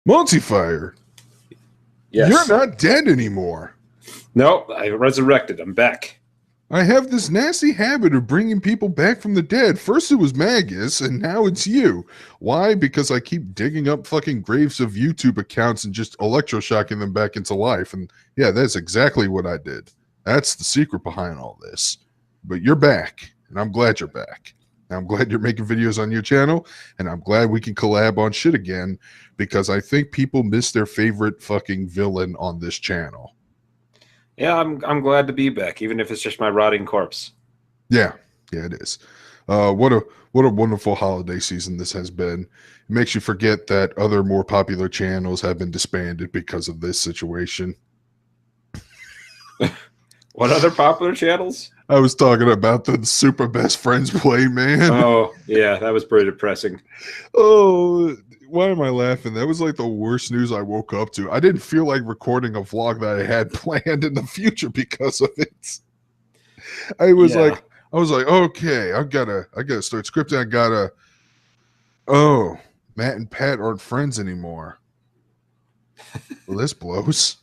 Multifire, you're Yes. not dead anymore. No, I resurrected. I'm back. I have this nasty habit of bringing people back from the dead. First it was Magus, and now it's you. Why? Because I keep digging up fucking graves of YouTube accounts and just electroshocking them back into life. And yeah, that's exactly what I did. That's the secret behind all this. But you're back, and I'm glad you're back. And I'm glad you're making videos on your channel, and I'm glad we can collab on shit again because I think people miss their favorite fucking villain on this channel. Yeah, I'm glad to be back, even if it's just my rotting corpse. Yeah, yeah, it is. What a wonderful holiday season this has been. It makes you forget that other more popular channels have been disbanded because of this situation. What other popular channels? I was talking about the Super Best Friends play, man. Oh, yeah, that was pretty depressing. Oh, why am I laughing? That was like the worst news I woke up to. I didn't feel like recording a vlog that I had planned in the future because of it. I was Yeah. like, okay, I gotta start scripting. I gotta. Oh, Matt and Pat aren't friends anymore. Well, this blows.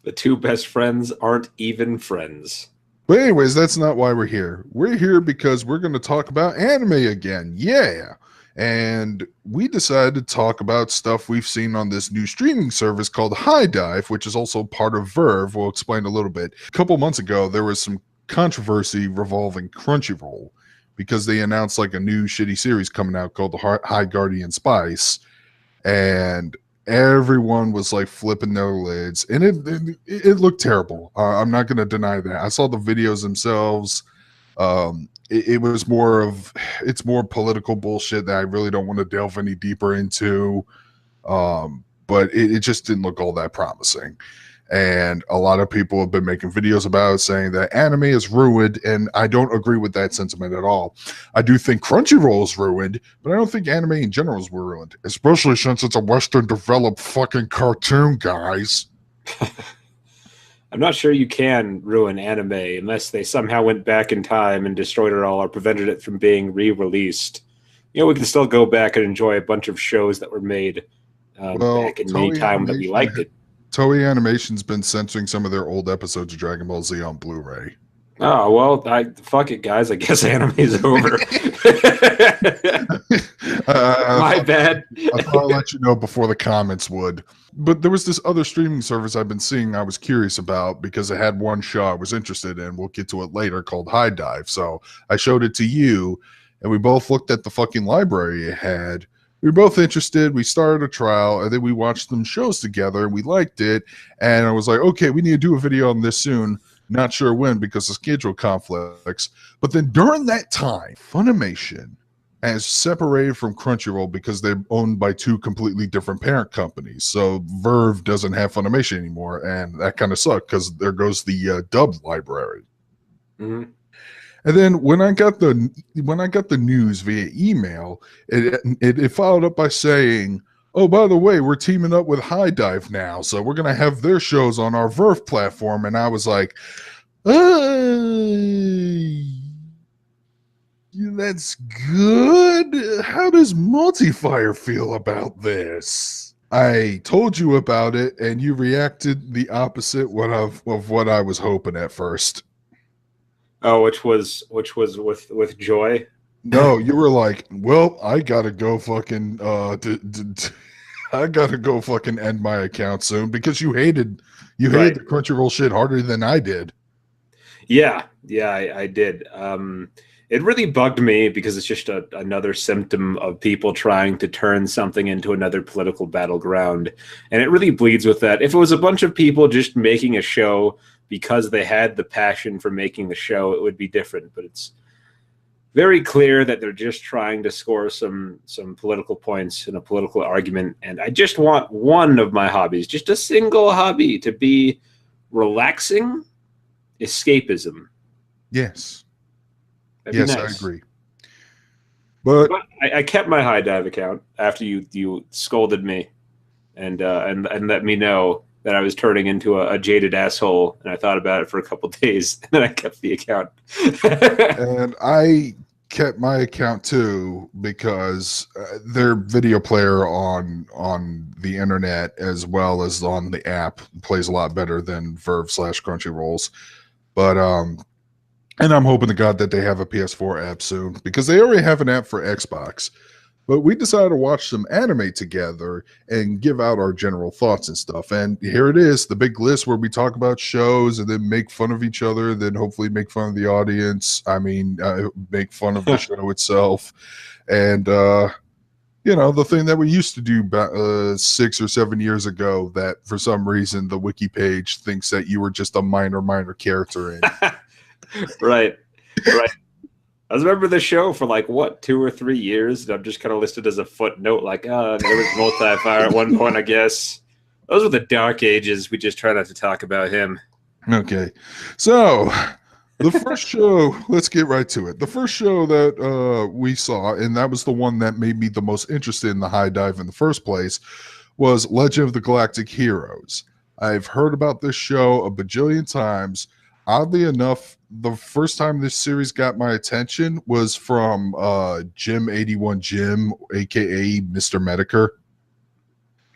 The two best friends aren't even friends. But anyways, that's not why we're here. We're here because we're going to talk about anime again. Yeah. And we decided to talk about stuff we've seen on this new streaming service called HIDIVE, which is also part of Verve. We'll explain a little bit. A couple months ago, there was some controversy revolving Crunchyroll because they announced like a new shitty series coming out called the High Guardian Spice. And everyone was like flipping their lids, and it looked terrible. I'm not going to deny that. I saw the videos themselves. It was it's more political bullshit that I really don't want to delve any deeper into. But it just didn't look all that promising. And a lot of people have been making videos about it saying that anime is ruined, and I don't agree with that sentiment at all. I do think Crunchyroll is ruined, but I don't think anime in general is ruined, especially since it's a Western developed fucking cartoon, guys. I'm not sure you can ruin anime unless they somehow went back in time and destroyed it all or prevented it from being re-released. You know, we can still go back and enjoy a bunch of shows that were made back in any time that we liked it. Toei Animation's been censoring some of their old episodes of Dragon Ball Z on Blu-ray. Oh, well, fuck it, guys. I guess anime's over. My bad. I thought I'd let you know before the comments would. But there was this other streaming service I've been seeing I was curious about because it had one show I was interested in. We'll get to it later, called HIDIVE. So I showed it to you, and we both looked at the fucking library it had. We were both interested. We started a trial, and then we watched some shows together, and we liked it. And I was like, okay, we need to do a video on this soon. Not sure when because of schedule conflicts. But then during that time, Funimation has separated from Crunchyroll because they're owned by two completely different parent companies. So Verve doesn't have Funimation anymore, and that kind of sucked because there goes the dub library. Mm-hmm. And then when I got the news via email, it followed up by saying, "Oh, by the way, we're teaming up with HIDIVE now, so we're gonna have their shows on our Verve platform." And I was like, "That's good. How does Multifire feel about this?" I told you about it, and you reacted the opposite of what I was hoping at first. Oh, which was with joy. No, you were like, "Well, I gotta go fucking I gotta go fucking end my account soon," because you hated the Crunchyroll shit harder than I did. Yeah, I did. It really bugged me because it's just another symptom of people trying to turn something into another political battleground, and it really bleeds with that. If it was a bunch of people just making a show because they had the passion for making the show, it would be different. But it's very clear that they're just trying to score some political points in a political argument. And I just want one of my hobbies, just a single hobby, to be relaxing escapism. Yes. That'd yes, nice. I agree. But I kept my HIDIVE account after you scolded me and let me know that I was turning into a jaded asshole, and I thought about it for a couple days, and then I kept the account. and I kept my account too because their video player on the internet as well as on the app plays a lot better than Verve/Crunchyroll's. But and I'm hoping to God that they have a PS4 app soon because they already have an app for Xbox. But we decided to watch some anime together and give out our general thoughts and stuff. And here it is, the big list where we talk about shows and then make fun of each other, then hopefully make fun of the audience. I mean, make fun of the show itself. And, the thing that we used to do about 6 or 7 years ago that for some reason the wiki page thinks that you were just a minor character in. Right. I remember the show for 2 or 3 years. I'm just kind of listed as a footnote, there was Multifire at one point, I guess. Those were the dark ages. We just try not to talk about him. Okay. So the first show, let's get right to it. The first show that we saw, and that was the one that made me the most interested in the HIDIVE in the first place, was Legend of the Galactic Heroes. I've heard about this show a bajillion times. Oddly enough, the first time this series got my attention was from Jim81 Jim, aka Mr. Medicare.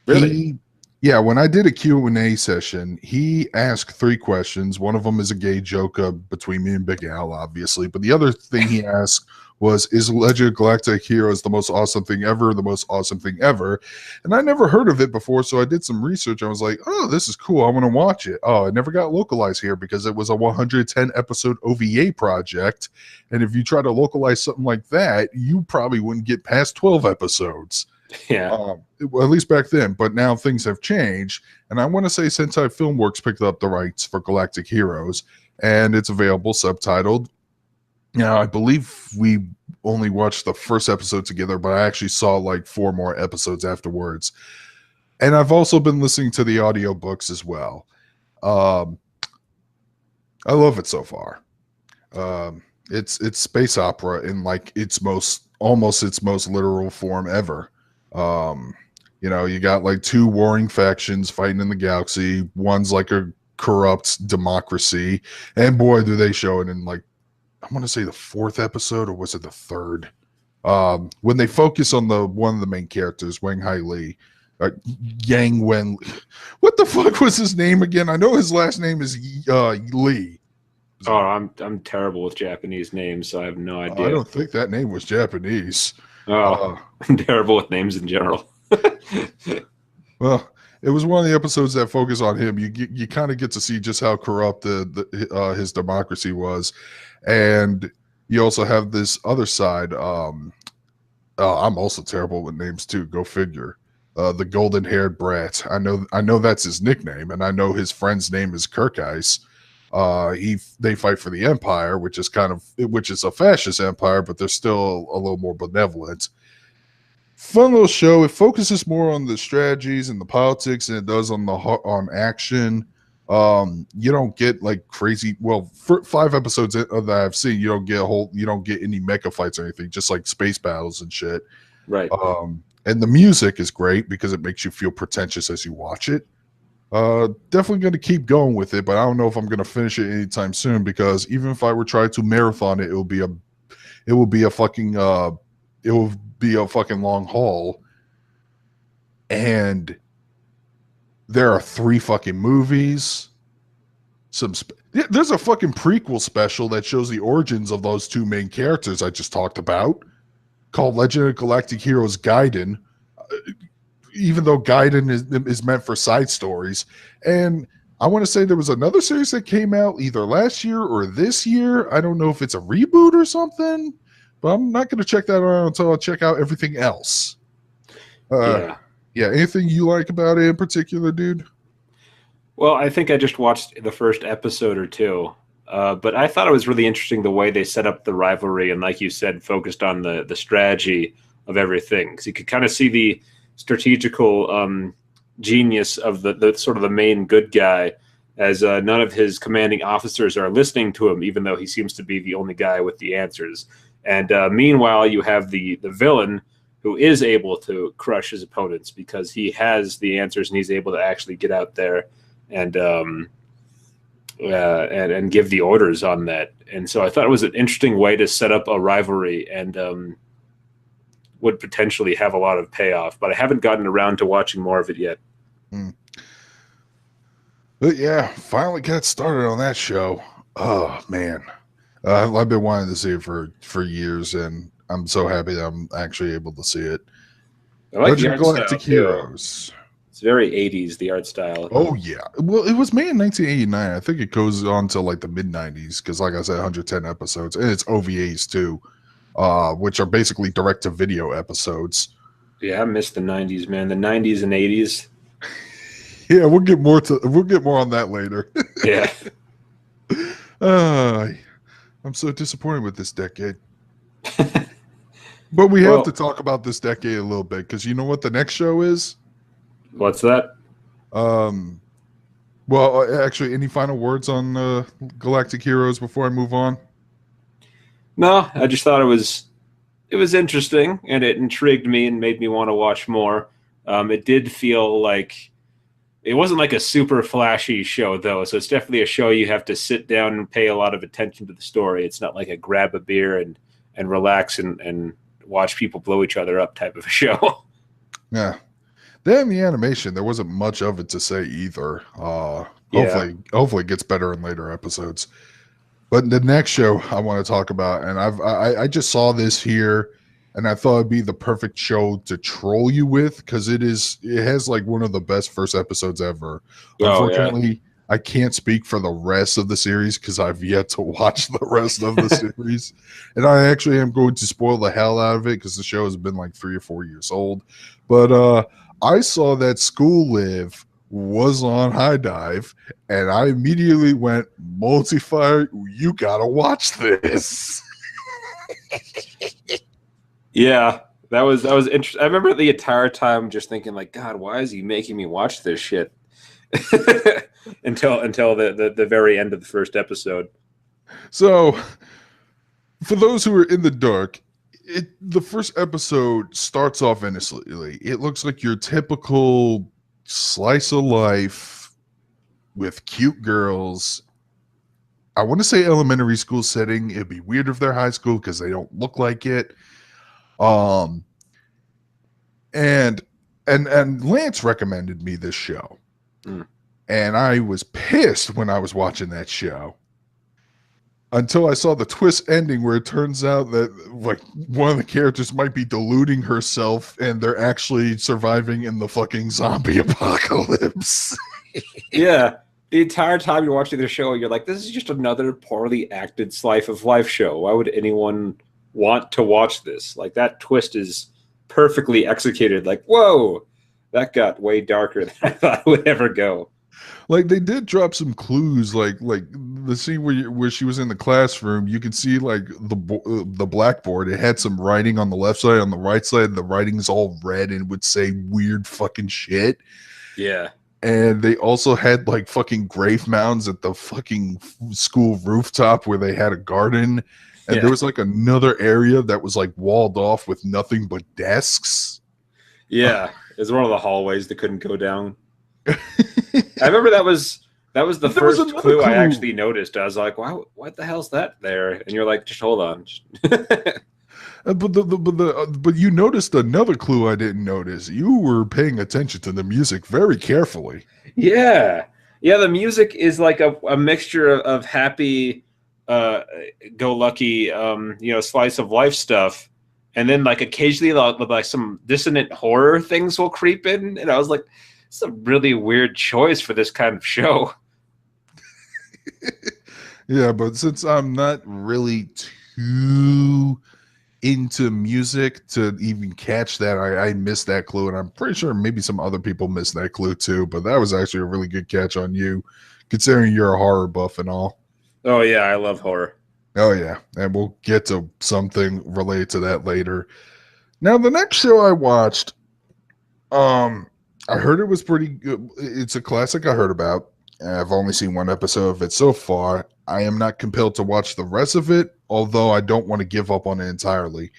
Really? When I did a Q&A session, he asked 3 questions. One of them is a gay joke between me and Big Al, obviously. But the other thing he asked was, is Legend of Galactic Heroes the most awesome thing ever, the most awesome thing ever? And I never heard of it before, so I did some research. I was like, oh, this is cool. I want to watch it. Oh, it never got localized here because it was a 110-episode OVA project. And if you try to localize something like that, you probably wouldn't get past 12 episodes. Yeah. At least back then. But now things have changed. And I want to say Sentai Filmworks picked up the rights for Galactic Heroes, and it's available subtitled. Now, I believe we only watched the first episode together, but I actually saw 4 more episodes afterwards. And I've also been listening to the audiobooks as well. I love it so far. It's space opera in its most literal form ever. You got 2 warring factions fighting in the galaxy. One's like a corrupt democracy, and boy, do they show it in I want to say the 4th episode, or was it the 3rd? When they focus on one of the main characters, Wang Hai Li, Yang Wen. What the fuck was his name again? I know his last name is Lee. Oh, I'm terrible with Japanese names, so I have no idea. I don't think that name was Japanese. Oh, I'm terrible with names in general. Well, it was one of the episodes that focus on him. You kind of get to see just how corrupt his democracy was. And you also have this other side. I'm also terrible with names too. Go figure. The golden-haired brat. I know that's his nickname, and I know his friend's name is Kirk Ice. They fight for the Empire, which is a fascist empire, but they're still a little more benevolent. Fun little show. It focuses more on the strategies and the politics than it does on action. You don't get crazy. Well, for 5 episodes that I've seen, you don't get any mecha fights or anything, just space battles and shit. Right. And the music is great because it makes you feel pretentious as you watch it. Definitely going to keep going with it, but I don't know if I'm going to finish it anytime soon because even if I were trying to marathon it, it will be a fucking long haul. And there are 3 fucking movies. There's a fucking prequel special that shows the origins of those 2 main characters I just talked about, called Legend of Galactic Heroes Gaiden. Even though Gaiden is meant for side stories. And I want to say there was another series that came out either last year or this year. I don't know if it's a reboot or something, but I'm not going to check that out until I check out everything else. Yeah. Anything you like about it in particular, dude? Well, I think I just watched the first episode or 2. But I thought it was really interesting the way they set up the rivalry and, like you said, focused on the strategy of everything. Because you could kind of see the strategical genius of the sort of the main good guy, as none of his commanding officers are listening to him, even though he seems to be the only guy with the answers. And meanwhile, you have the villain who is able to crush his opponents because he has the answers and he's able to actually get out there and and give the orders on that. And so I thought it was an interesting way to set up a rivalry and would potentially have a lot of payoff. But I haven't gotten around to watching more of it yet. Mm. But yeah, finally got started on that show. Oh man, I've been wanting to see it for years, and I'm so happy that I'm actually able to see it. I like Legend of Galactic Heroes. It's very 80s, the art style. Oh yeah, well, it was made in 1989. I think it goes on to like the mid 90s because, like I said, 110 episodes, and it's OVAs too, which are basically direct to video episodes. Yeah, I miss the 90s, man. The 90s and 80s. Yeah, we'll get more on that later. Yeah. I'm so disappointed with this decade. But we have to talk about this decade a little bit because you know what the next show is? What's that? Well, actually, any final words on Galactic Heroes before I move on? No, I just thought it was interesting and it intrigued me and made me want to watch more. It did feel like it wasn't like a super flashy show though, so it's definitely a show you have to sit down and pay a lot of attention to the story. It's not like a grab a beer and relax and watch people blow each other up type of a show. Yeah. Then the animation, there wasn't much of it to say either. Hopefully it gets better in later episodes. But the next show I want to talk about, and I just saw this here, and I thought it'd be the perfect show to troll you with because it has like one of the best first episodes ever. Unfortunately, I can't speak for the rest of the series because I've yet to watch the rest of the series, and I actually am going to spoil the hell out of it because the show has been like 3 or 4 years old. But I saw that School Live was on HIDIVE, and I immediately went, Multifire, you gotta watch this. Yeah, that was interesting. I remember the entire time just thinking, like, God, why is he making me watch this shit? until the very end of the first episode. So, for those who are in the dark, the first episode starts off innocently. It looks like your typical slice of life with cute girls. I want to say elementary school setting. It'd be weird if they're high school because they don't look like it. And Lance recommended me this show. And I was pissed when I was watching that show until I saw the twist ending where it turns out that like one of the characters might be deluding herself and they're actually surviving in the fucking zombie apocalypse. Yeah. The entire time you're watching the show, you're like, this is just another poorly acted slice of life show. Why would anyone want to watch this? Like, that twist is perfectly executed. Like, whoa, that got way darker than I thought it would ever go. Like, they did drop some clues, like the scene where she was in the classroom. You could see like the blackboard. It had some writing on the left side. On the right side, the writing's all red and would say weird fucking shit. Yeah. And they also had like fucking grave mounds at the fucking school rooftop where they had a garden. And there was like another area that was like walled off with nothing but desks. Yeah. It was one of the hallways that couldn't go down. I remember that was the first clue I actually noticed. I was like, wow, what the hell's that there? And you're like, just hold on. But you noticed another clue I didn't notice. You were paying attention to the music very carefully. Yeah. The music is like a mixture of happy, go lucky, slice of life stuff, and then like occasionally like some dissonant horror things will creep in, and I was like, it's a really weird choice for this kind of show. Yeah, but since I'm not really too into music to even catch that, I missed that clue, and I'm pretty sure maybe some other people missed that clue too, but that was actually a really good catch on you, considering you're a horror buff and all. Oh yeah, I love horror. Oh yeah, and we'll get to something related to that later. Now, the next show I watched, I heard it was pretty good. It's a classic I heard about. I've only seen one episode of it so far. I am not compelled to watch the rest of it, although I don't want to give up on it entirely.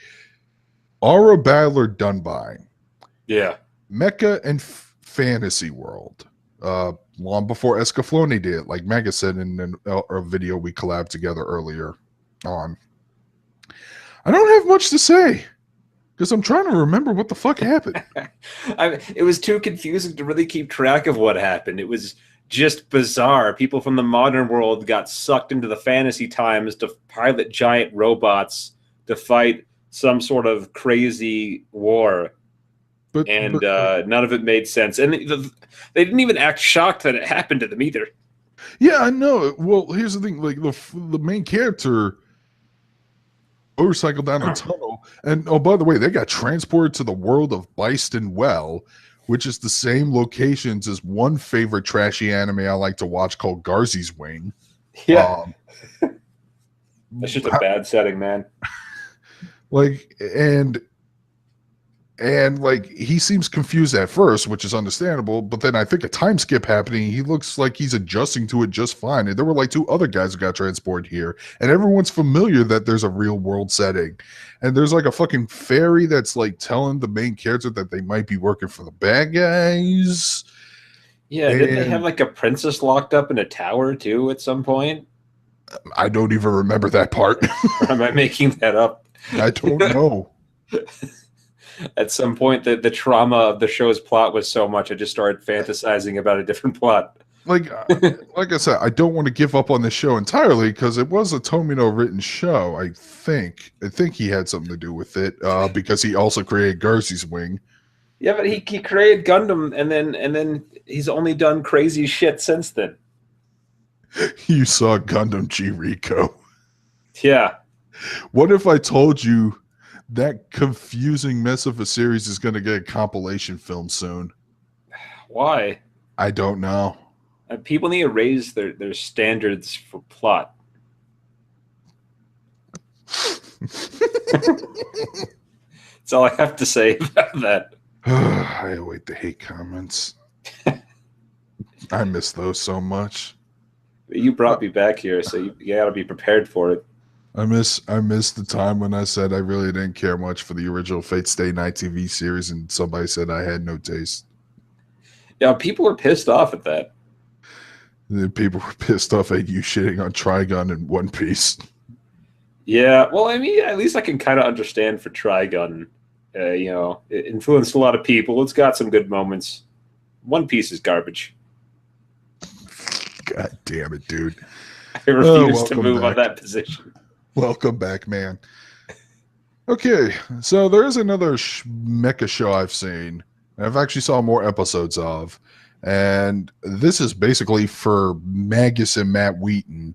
Are a Battler Done By. Yeah. Mecha and Fantasy World. long before Escaflowne did, like Mega said in a video we collabed together earlier on. I don't have much to say because I'm trying to remember what the fuck happened. It was too confusing to really keep track of what happened. It was just bizarre. People from the modern world got sucked into the fantasy times to pilot giant robots to fight some sort of crazy war. But none of it made sense. And they didn't even act shocked that it happened to them either. Yeah, I know. Well, here's the thing. Like, the main character motorcycled down a tunnel. And, oh, by the way, they got transported to the world of Byston Well, which is the same locations as one favorite trashy anime I like to watch called Garzy's Wing. Yeah. That's just a bad setting, man. Like, and like he seems confused at first, which is understandable, but then I think a time skip happening, he looks like he's adjusting to it just fine. And there were like 2 other guys who got transported here, and everyone's familiar that there's a real world setting. And there's like a fucking fairy that's like telling the main character that they might be working for the bad guys. Yeah, didn't they have like a princess locked up in a tower too at some point? I don't even remember that part. Or am I making that up? I don't know. At some point, the trauma of the show's plot was so much, I just started fantasizing about a different plot. Like I said, I don't want to give up on this show entirely because it was a Tomino written show. I think he had something to do with it because he also created Garzy's Wing. Yeah, but he created Gundam, and then he's only done crazy shit since then. You saw Gundam G Rico. Yeah. What if I told you that confusing mess of a series is going to get a compilation film soon? Why? I don't know. People need to raise their standards for plot. That's all I have to say about that. I await the hate comments. I miss those so much. You brought me back here, so you got to be prepared for it. I miss the time when I said I really didn't care much for the original Fate Stay Night TV series, and somebody said I had no taste. Yeah, people were pissed off at that. And people were pissed off at you shitting on Trigun and One Piece. Yeah, well, I mean, at least I can kind of understand for Trigun. It influenced a lot of people. It's got some good moments. One Piece is garbage. God damn it, dude. I refuse to move on that position. Welcome back, man. Okay, so there is another mecha show I've seen. I've actually saw more episodes of. And this is basically for Magus and Matt Wheaton.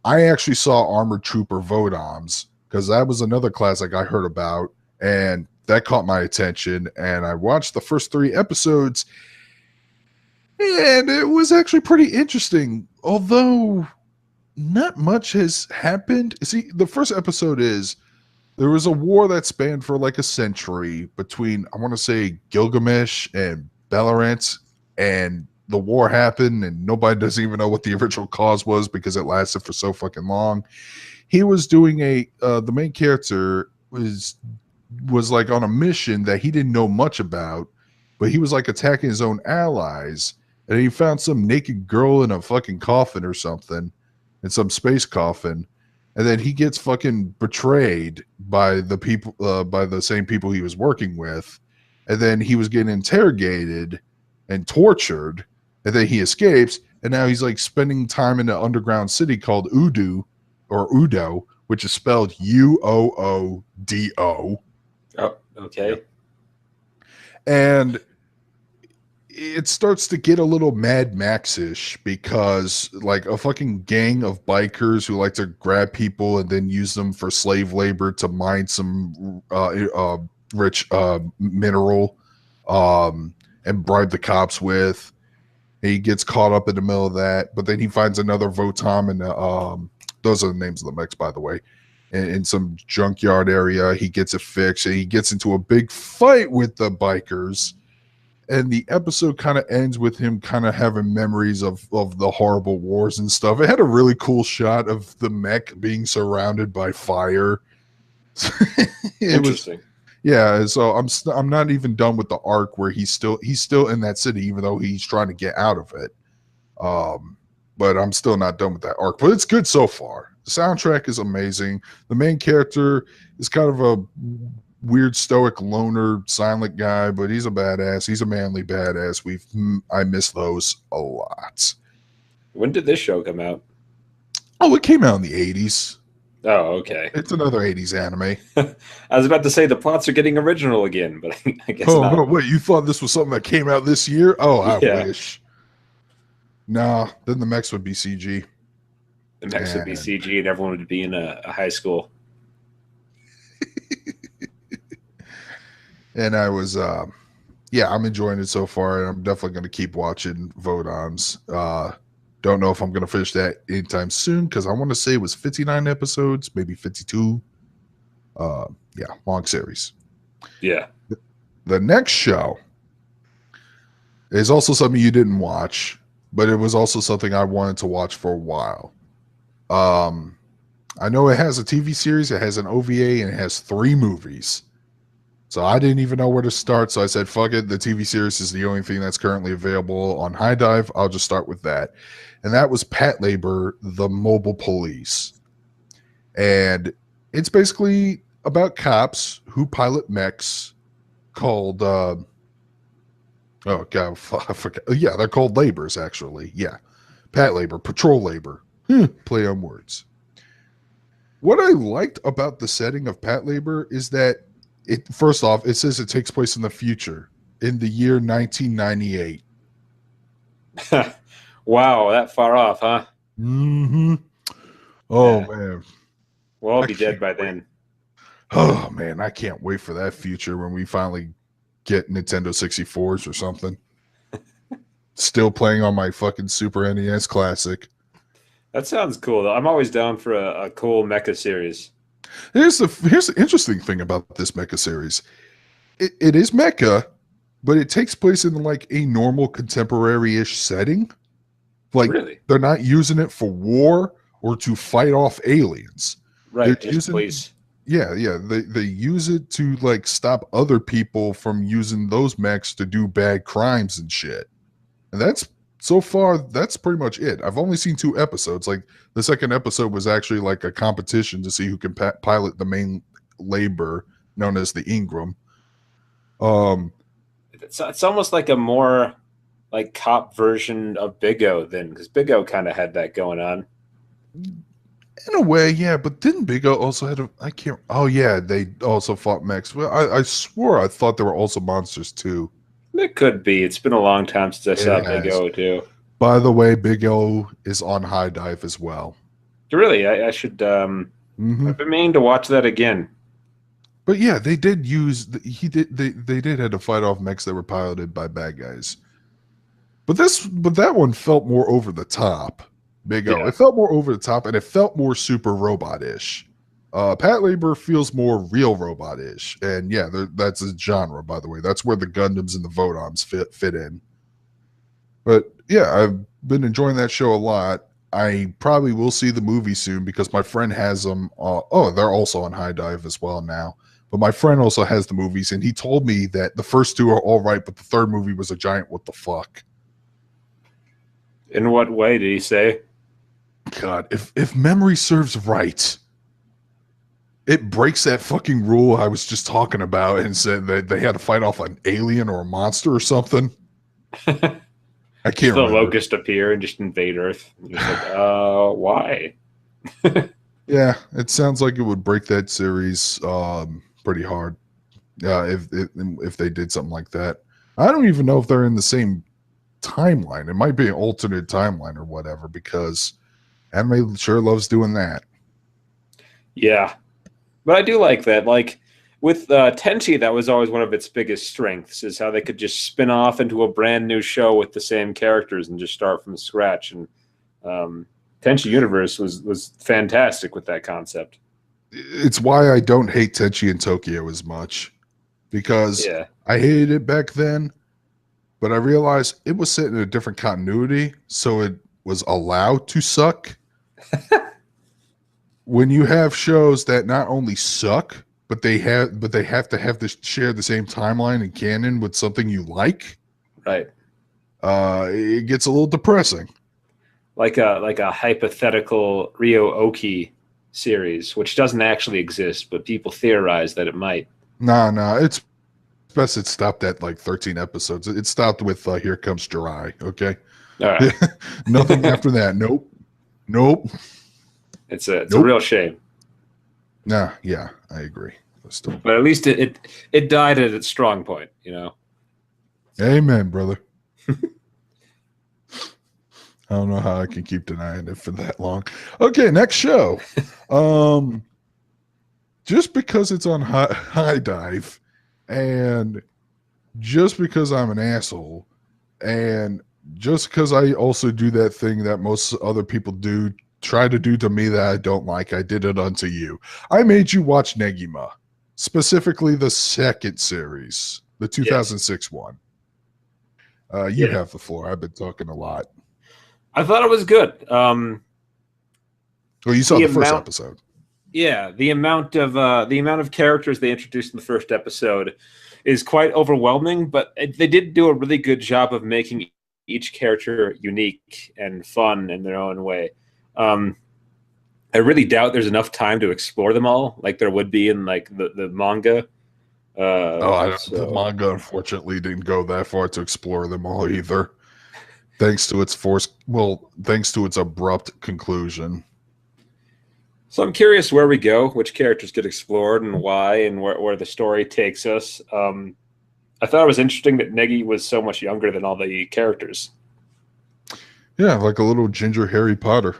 I actually saw Armored Trooper Vodoms because that was another classic I heard about. And that caught my attention. And I watched the first 3 episodes. And it was actually pretty interesting. Although not much has happened. See, the first episode is there was a war that spanned for like a century between, I want to say, Gilgamesh and Bellerant, and the war happened and nobody doesn't even know what the original cause was because it lasted for so fucking long. He was doing the main character was like on a mission that he didn't know much about, but he was like attacking his own allies, and he found some naked girl in a fucking coffin or something, in some space coffin, and then he gets fucking betrayed by the people, by the same people he was working with, and then he was getting interrogated and tortured, and then he escapes, and now he's like spending time in an underground city called Udo, which is spelled Uoodo. Oh, okay. Yep. And it starts to get a little Mad Max-ish because like a fucking gang of bikers who like to grab people and then use them for slave labor to mine some rich mineral and bribe the cops with. He gets caught up in the middle of that, but then he finds another Votom, and those are the names of the mechs, by the way, in some junkyard area. He gets it fixed, and he gets into a big fight with the bikers. And the episode kind of ends with him kind of having memories of the horrible wars and stuff. It had a really cool shot of the mech being surrounded by fire. Interesting. Yeah, so I'm not even done with the arc where he's still in that city, even though he's trying to get out of it. But I'm still not done with that arc. But it's good so far. The soundtrack is amazing. The main character is kind of a weird stoic loner silent guy, but he's a badass. He's a manly badass. I miss those a lot. When did this show come out? Oh, it came out in the 80s. Oh, okay. It's another 80s anime. I was about to say the plots are getting original again, but I guess Oh, not. no, wait, you thought this was something that came out this year? Oh, I Yeah. wish. Nah, then the mechs would be CG. The mechs would be CG and everyone would be in a high school. And I was, I'm enjoying it so far, and I'm definitely going to keep watching Vodams. Don't know if I'm going to finish that anytime soon because I want to say it was 59 episodes, maybe 52. Long series. Yeah. The next show is also something you didn't watch, but it was also something I wanted to watch for a while. I know it has a TV series, it has an OVA, and it has 3 movies. So I didn't even know where to start. So I said, fuck it. The TV series is the only thing that's currently available on HIDIVE. I'll just start with that. And that was Patlabor, the Mobile Police. And it's basically about cops who pilot mechs called, I forgot. Yeah, they're called labors, actually. Yeah. Patlabor, patrol labor. Play on words. What I liked about the setting of Patlabor is that first off, it says it takes place in the future, in the year 1998. Wow, that far off, huh? Mm-hmm. Oh, man. We'll all be dead by then. Oh, man, I can't wait for that future when we finally get Nintendo 64s or something. Still playing on my fucking Super NES Classic. That sounds cool, though. I'm always down for a cool mecha series. Here's the interesting thing about this mecha series. It is mecha, but it takes place in like a normal contemporary-ish setting. Like really? They're not using it for war or to fight off aliens. Right, just please. Yeah. They use it to like stop other people from using those mechs to do bad crimes and shit. And that's pretty much it. I've only seen 2 episodes. Like the second episode was actually like a competition to see who can pilot the main labor known as the Ingram. It's almost like a more like cop version of Big O then, because Big O kind of had that going on. In a way, yeah, but didn't Big O also they also fought mechs. Well, I swore I thought there were also monsters too. It could be. It's been a long time since I saw Big O too. By the way, Big O is on HIDIVE as well. Really, I should. I've been meaning to watch that again. But yeah, they did use. They did have to fight off mechs that were piloted by bad guys. But that one felt more over the top. Big O. Yeah. It felt more over the top, and it felt more super robot-ish. Patlabor feels more real robot-ish, and yeah, that's a genre, by the way. That's where the Gundams and the Vodams fit in. But yeah, I've been enjoying that show a lot. I probably will see the movie soon because my friend has them. They're also on HIDIVE as well now. But my friend also has the movies, and he told me that the first 2 are all right, but the third movie was a giant what the fuck. In what way did he say? God, if memory serves right, it breaks that fucking rule I was just talking about and said that they had to fight off an alien or a monster or something. I can't remember. The locust appear and just invade Earth. Just like, why? Yeah, it sounds like it would break that series pretty hard. If they did something like that. I don't even know if they're in the same timeline. It might be an alternate timeline or whatever because anime sure loves doing that. Yeah, but I do like that. Like with Tenchi, that was always one of its biggest strengths is how they could just spin off into a brand new show with the same characters and just start from scratch. And Tenchi Universe was fantastic with that concept. It's why I don't hate Tenchi in Tokyo as much because I hated it back then, but I realized it was set in a different continuity, so it was allowed to suck. When you have shows that not only suck, but they have to have to share the same timeline and canon with something you like. Right. It gets a little depressing. Like a hypothetical Ryo Oki series, which doesn't actually exist, but people theorize that it might. Nah, it's best it stopped at like 13 episodes. It stopped with Here Comes July. Okay. All right. Nothing after that. Nope. It's a real shame. Nah, yeah, I agree. But at least it died at its strong point, you know. Amen, brother. I don't know how I can keep denying it for that long. Okay, next show. Just because it's on HIDIVE, and just because I'm an asshole, and just because I also do that thing that most other people try to do to me that I don't like, I did it unto you. I made you watch Negima, specifically the second series, the 2006 one. You have the floor. I've been talking a lot. I thought it was good. Well, you saw the first episode. Yeah, the amount of characters they introduced in the first episode is quite overwhelming, but they did do a really good job of making each character unique and fun in their own way. I really doubt there's enough time to explore them all, like there would be in like the manga. The manga unfortunately didn't go that far to explore them all either. Thanks to its abrupt conclusion. So I'm curious where we go, which characters get explored and why, and where the story takes us. I thought it was interesting that Negi was so much younger than all the characters. Yeah, like a little ginger Harry Potter.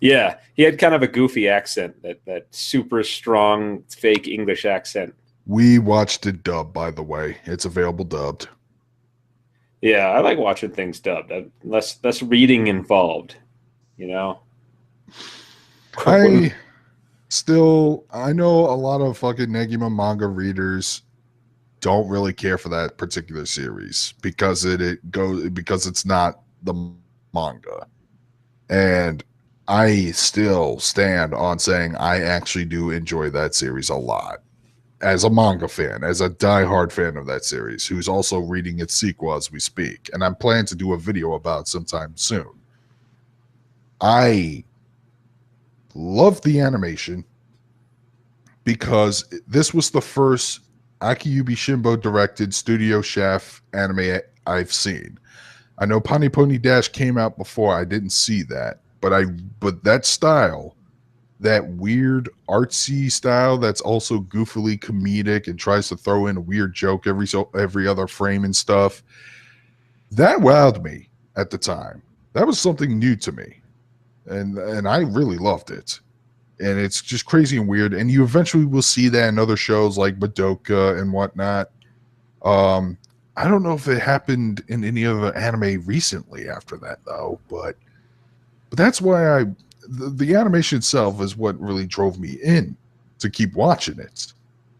Yeah, he had kind of a goofy accent, that super strong fake English accent. We watched it dubbed, by the way. It's available dubbed. Yeah, I like watching things dubbed. Less reading involved, you know? I know a lot of fucking Negima manga readers don't really care for that particular series because it's not the manga. And I still stand on saying I actually do enjoy that series a lot. As a manga fan, as a diehard fan of that series, who's also reading its sequel as we speak. And I'm planning to do a video about it sometime soon. I love the animation because this was the first Akiyubi Shimbo directed Studio Chef anime I've seen. I know Pony Pony Dash came out before. I didn't see that. But that style, that weird artsy style that's also goofily comedic and tries to throw in a weird joke every other frame and stuff, that wowed me at the time. That was something new to me. And I really loved it. And it's just crazy and weird. And you eventually will see that in other shows like Madoka and whatnot. I don't know if it happened in any other anime recently after that, though. But that's why the animation itself is what really drove me in to keep watching it.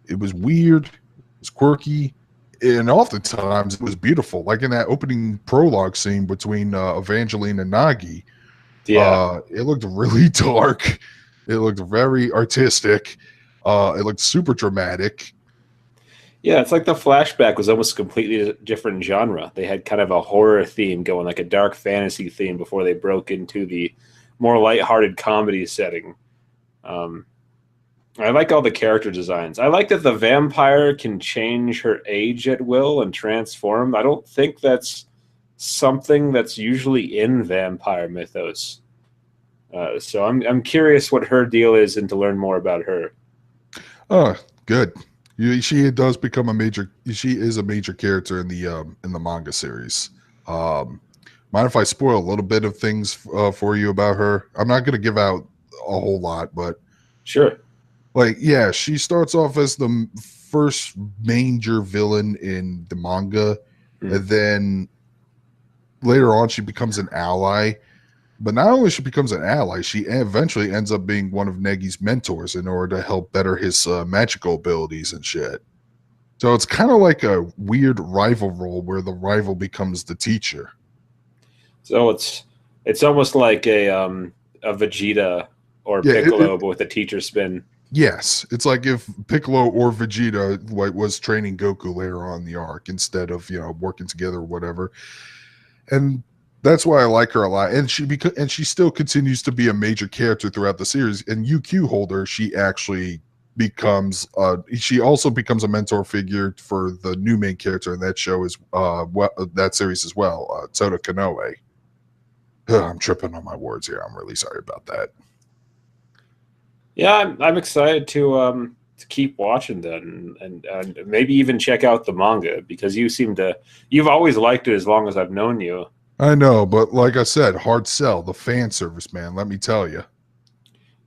It was weird. It was quirky. And oftentimes it was beautiful. Like in that opening prologue scene between Evangeline and Nagi. Yeah. It looked really dark. It looked very artistic. It looked super dramatic. Yeah, it's like the flashback was almost a completely different genre. They had kind of a horror theme going, like a dark fantasy theme before they broke into the more lighthearted comedy setting. I like all the character designs. I like that the vampire can change her age at will and transform. I don't think that's something that's usually in vampire mythos. So I'm curious what her deal is and to learn more about her. Oh, good. She does become she is a major character in the manga series. Mind if I spoil a little bit of things for you about her? I'm not going to give out a whole lot, but sure. Like, yeah, she starts off as the first major villain in the manga, and then later on she becomes an ally. But not only she becomes an ally, she eventually ends up being one of Negi's mentors in order to help better his magical abilities and shit. So it's kind of like a weird rival role where the rival becomes the teacher. So it's almost like a Vegeta or Piccolo, but with a teacher spin. Yes, it's like if Piccolo or Vegeta was training Goku later on in the arc instead of working together or whatever, and that's why I like her a lot. And she still continues to be a major character throughout the series. And UQ Holder, she actually becomes she also becomes a mentor figure for the new main character in that show that series as well, Tota Kanoe. I'm tripping on my words here. I'm really sorry about that. Yeah, I'm excited to keep watching that and maybe even check out the manga because you've always liked it as long as I've known you. I know, but like I said, hard sell. The fan service, man. Let me tell you.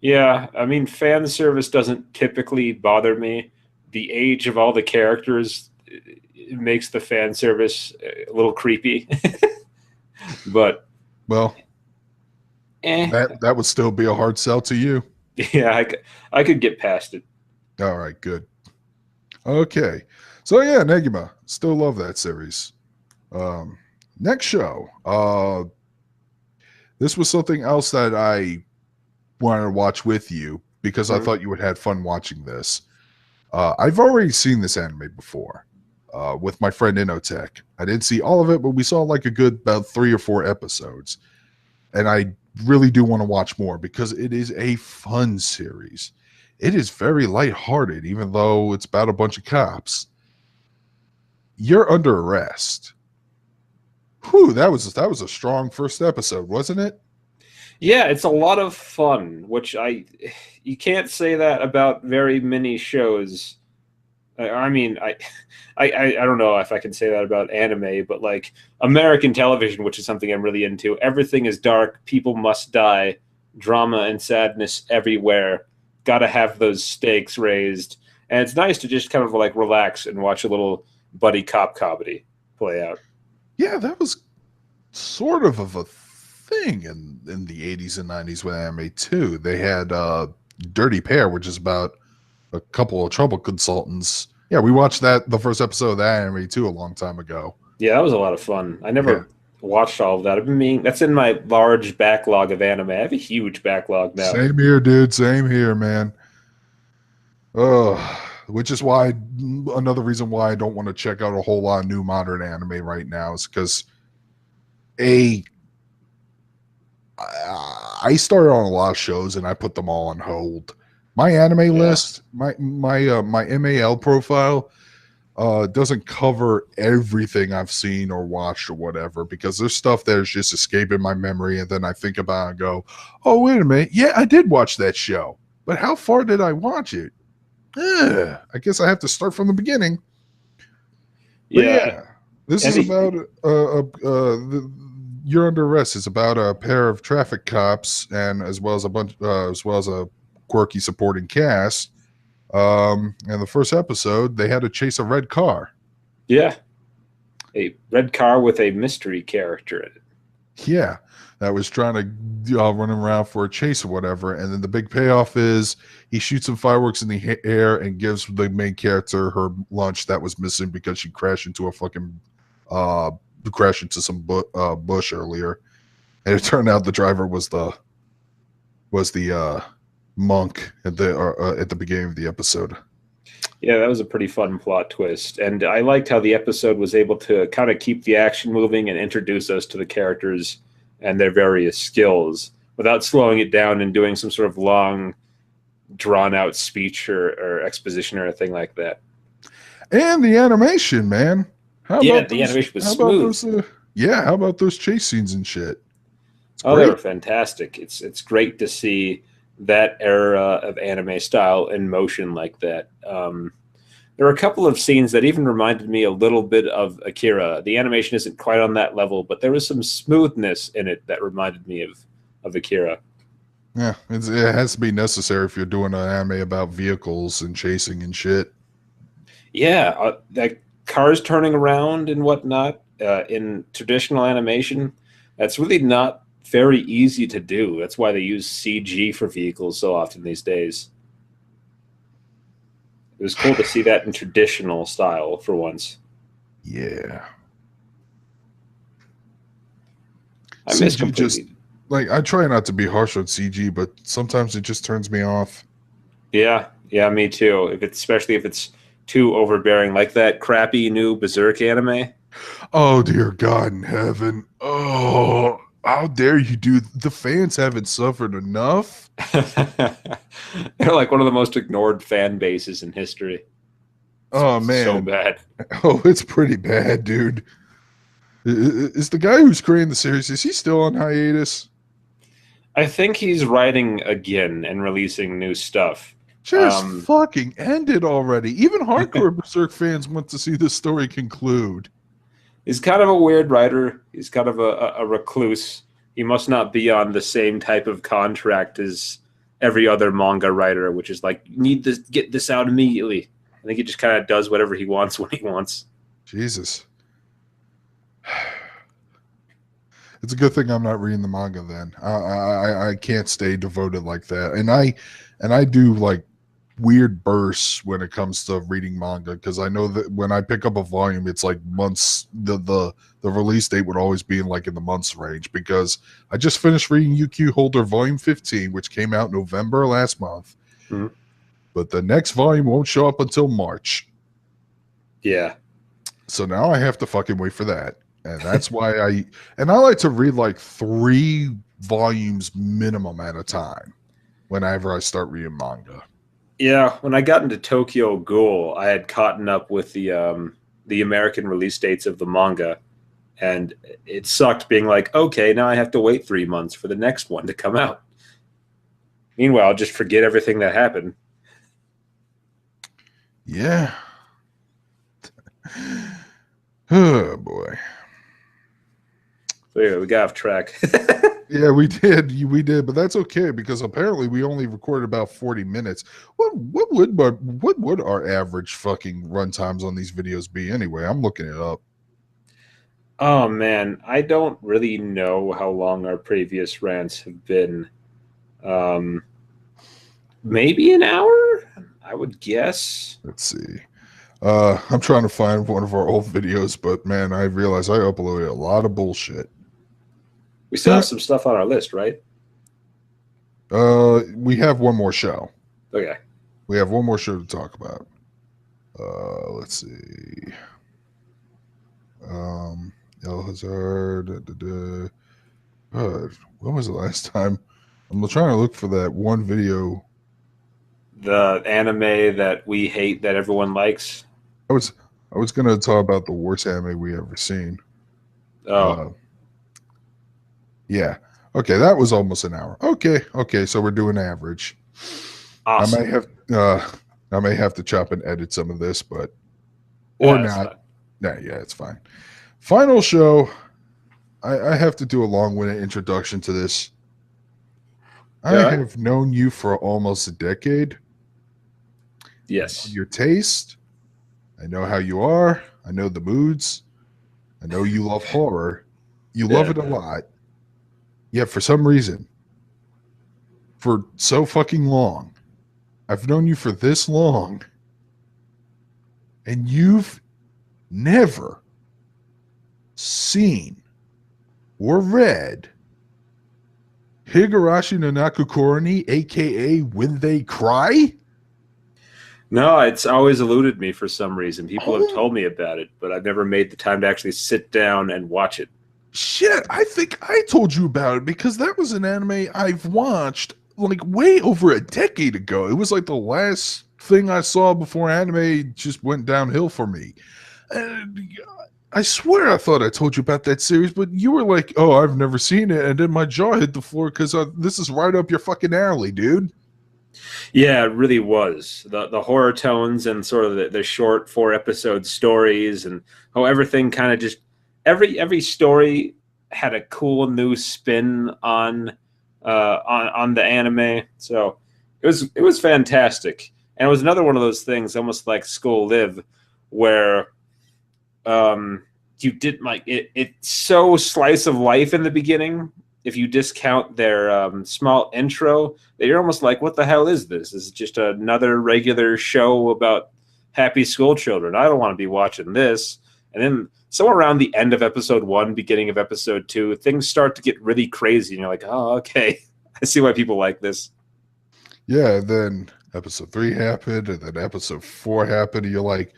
Yeah, I mean, fan service doesn't typically bother me. The age of all the characters it makes the fan service a little creepy. But Well, eh, that would still be a hard sell to you. yeah, I could get past it. All right, good. Okay. So yeah, Negima. Still love that series. Next show. This was something else that I wanted to watch with you because I thought you would have fun watching this. I've already seen this anime before with my friend Inotech. I didn't see all of it, but we saw like a good about 3 or 4 episodes. And I really do want to watch more because it is a fun series. It is very lighthearted, even though it's about a bunch of cops. You're under arrest. Whew, that was a strong first episode, wasn't it? Yeah, it's a lot of fun, which you can't say that about very many shows. I mean, I don't know if I can say that about anime, but like American television, which is something I'm really into, everything is dark, people must die, drama and sadness everywhere. Got to have those stakes raised, and it's nice to just kind of like relax and watch a little buddy cop comedy play out. Yeah, that was sort of a thing in the 80s and 90s with anime too. They had Dirty Pair, which is about a couple of trouble consultants. Yeah, we watched the first episode of that anime too a long time ago. Yeah, that was a lot of fun. I never watched all of that. That's in my large backlog of anime. I have a huge backlog now. Same here, dude. Same here, man. Which is why another reason why I don't want to check out a whole lot of new modern anime right now is because I started on a lot of shows and I put them all on hold. My anime list, my MAL profile, doesn't cover everything I've seen or watched or whatever because there's stuff that is just escaping my memory, and then I think about it and go, "Oh, wait a minute, yeah, I did watch that show, but how far did I watch it? I guess I have to start from the beginning." But yeah, this is about You're Under Arrest. It's about a pair of traffic cops and as well as a quirky supporting cast. And the first episode, they had to chase a red car. Yeah, a red car with a mystery character in it. Yeah, that was trying to run around for a chase or whatever. And then the big payoff is he shoots some fireworks in the air and gives the main character her lunch that was missing because she crashed into some bush earlier. And it turned out the driver was the monk at the beginning of the episode. Yeah, that was a pretty fun plot twist. And I liked how the episode was able to kind of keep the action moving and introduce us to the characters and their various skills without slowing it down and doing some sort of long, drawn-out speech or exposition or anything like that. And the animation, man. Animation was smooth. How about those chase scenes and shit? They were fantastic. It's great to see that era of anime style in motion like that. There were a couple of scenes that even reminded me a little bit of Akira. The animation isn't quite on that level, but there was some smoothness in it that reminded me of Akira. Yeah, it has to be necessary if you're doing an anime about vehicles and chasing and shit. Yeah, like cars turning around and whatnot in traditional animation, that's really not very easy to do. That's why they use CG for vehicles so often these days. It was cool to see that in traditional style for once. Yeah. I miss completely. I try not to be harsh on CG, but sometimes it just turns me off. Yeah, Yeah, me too. Especially if it's too overbearing, like that crappy new Berserk anime. Oh dear God in heaven! Oh, how dare you, dude? The fans haven't suffered enough. They're like one of the most ignored fan bases in history. It's Oh so man. bad. Oh, it's pretty bad, dude. Is the guy who's creating the series, is he still on hiatus? I think he's writing again and releasing new stuff. Just fucking end it already. Even hardcore Berserk fans want to see this story conclude. He's kind of a weird writer. He's kind of a recluse. He must not be on the same type of contract as every other manga writer, which is like, you need to get this out immediately. I think he just kind of does whatever he wants when he wants. Jesus. It's a good thing I'm not reading the manga then. I can't stay devoted like that. And I do like weird bursts when it comes to reading manga, because I know that when I pick up a volume, it's like months. The release date would always be in like in the months range, because I just finished reading UQ Holder Volume 15, which came out November last month. Mm-hmm. But the next volume won't show up until March. Yeah. So now I have to fucking wait for that. And that's why I like to read like 3 volumes minimum at a time whenever I start reading manga. Yeah, when I got into Tokyo Ghoul, I had caught up with the American release dates of the manga, and it sucked being like, okay, now I have to wait 3 months for the next one to come out. Meanwhile, just forget everything that happened. Yeah. Oh boy. So yeah, we got off track. Yeah, we did, but that's okay, because apparently we only recorded about 40 minutes. What would our average fucking run times on these videos be anyway? I'm looking it up. Oh man, I don't really know how long our previous rants have been. Maybe an hour, I would guess. Let's see. I'm trying to find one of our old videos, but man, I realize I uploaded a lot of bullshit. We still have some stuff on our list, right? We have one more show. Okay. We have one more show to talk about. Let's see. El Hazard. When was the last time? I'm trying to look for that one video. The anime that we hate that everyone likes. I was gonna talk about the worst anime we ever seen. Oh. Yeah. Okay, that was almost an hour. Okay, so we're doing average. Awesome. I may have to chop and edit some of this, but or not. Nah, yeah, it's fine. Final show. I have to do a long-winded introduction to this. I have known you for almost a decade. Yes. Your taste. I know how you are. I know the moods. I know you love horror. You love it a lot. Yet for some reason, for so fucking long, I've known you for this long, and you've never seen or read Higurashi no Nakukoroni, aka When They Cry? No, it's always eluded me for some reason. People have told me about it, but I've never made the time to actually sit down and watch it. Shit, I think I told you about it, because that was an anime I've watched like way over a decade ago. It was like the last thing I saw before anime just went downhill for me. And I swear I thought I told you about that series, but you were like, oh, I've never seen it. And then my jaw hit the floor, because this is right up your fucking alley, dude. Yeah, it really was. The horror tones and sort of the short 4-episode stories, and how everything kind of just every story had a cool new spin on the anime. So it was fantastic. And it was another one of those things, almost like School Live, where you did like it's so slice of life in the beginning. If you discount their small intro, that you're almost like, what the hell is this? This is just another regular show about happy school children. I don't want to be watching this. And then somewhere around the end of episode 1, beginning of episode 2, things start to get really crazy. And you're like, oh, okay. I see why people like this. Yeah, then Episode 3 happened, and then episode 4 happened, and you're like,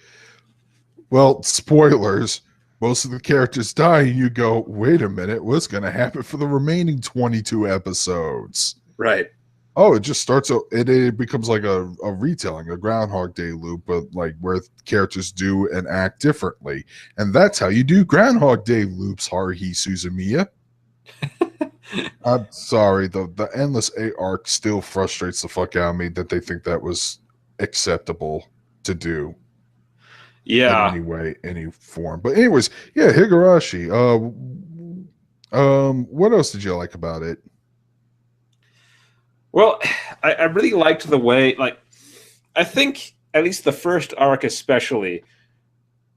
well, spoilers. Most of the characters die, and you go, wait a minute, what's going to happen for the remaining 22 episodes? Right. Oh, it just starts, it becomes like a retelling, a Groundhog Day loop, but like where characters do and act differently. And that's how you do Groundhog Day loops, Haruhi Suzumiya. I'm sorry, the endless A arc still frustrates the fuck out of me that they think that was acceptable to do. Yeah. In any way, any form. But anyways, yeah, Higurashi. What else did you like about it? Well, I really liked the way, like, I think at least the first arc especially